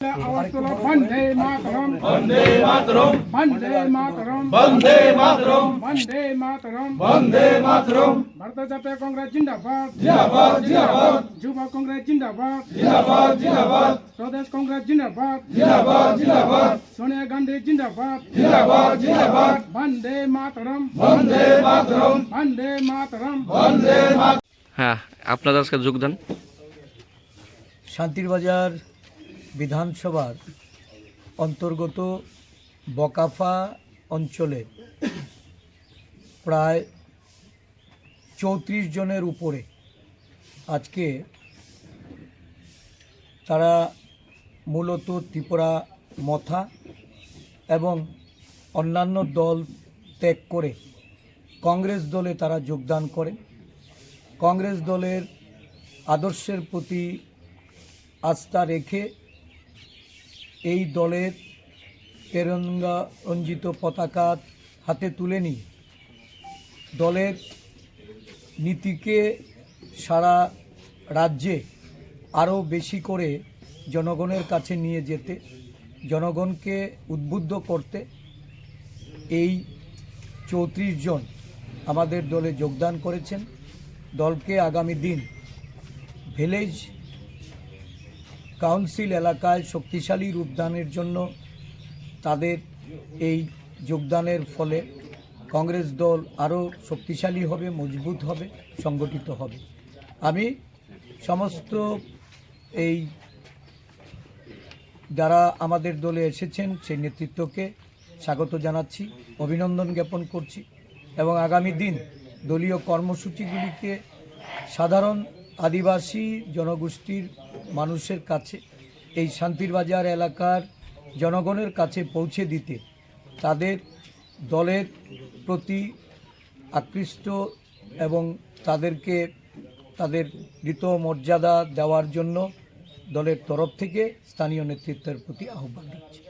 वंदे मातरम वंदे मातरम वंदे मातरम वंदे मातरम वंदे मातरम वंदे मातरम भारतीय जातीय कांग्रेस जिंदाबाद जिंदाबाद जिंदाबाद युवा कांग्रेस जिंदाबाद जिंदाबाद जिंदाबाद प्रदेश कांग्रेस जिंदाबाद जिंदाबाद जिंदाबाद सोनिया गांधी जिंदाबाद जिंदाबाद जिंदाबाद वंदे मातरम वंदे मातरम वंदे मातरम वंदे मातरम। হ্যাঁ, আপনাদের আজকে যোগদান শান্তিরবাজার বিধানসভার অন্তর্গত বকাফা অঞ্চলে প্রায় 34 জনের উপরে আজকে তারা মূলত ত্রিপুরা মথা এবং অন্যান্য দল ত্যাগ করে কংগ্রেস দলে তারা যোগদান করেন। কংগ্রেস দলের আদর্শের প্রতি আস্থা রেখে এই দলের তেরঙ্গা রঞ্জিত পতাকা হাতে তুলে নিয়ে দলের নীতিকে সারা রাজ্যে আরও বেশি করে জনগণের কাছে নিয়ে যেতে, জনগণকে উদ্বুদ্ধ করতে এই 34 জন আমাদের দলে যোগদান করেছেন। দলকে আগামী দিন ভিলেজ কাউন্সিল এলাকায় শক্তিশালী রূপদানের জন্য তাদের এই যোগদানের ফলে কংগ্রেস দল আরও শক্তিশালী হবে, মজবুত হবে, সংগঠিত হবে। আমি সমস্ত এই যারা আমাদের দলে এসেছেন সেই নেতৃত্বকে স্বাগত জানাচ্ছি, অভিনন্দন জ্ঞাপন করছি এবং আগামী দিন দলীয় কর্মসূচিগুলিকে সাধারণ আদিবাসী জনগোষ্ঠীর মানুষের কাছে, এই শান্তিরবাজার এলাকার জনগণের কাছে পৌঁছে দিতে, তাদের দলের প্রতি আকৃষ্ট এবং তাদেরকে তাদের ঋত মর্যাদা দেওয়ার জন্য দলের তরফ থেকে স্থানীয় নেতৃত্বের প্রতি আহ্বান রাখছি।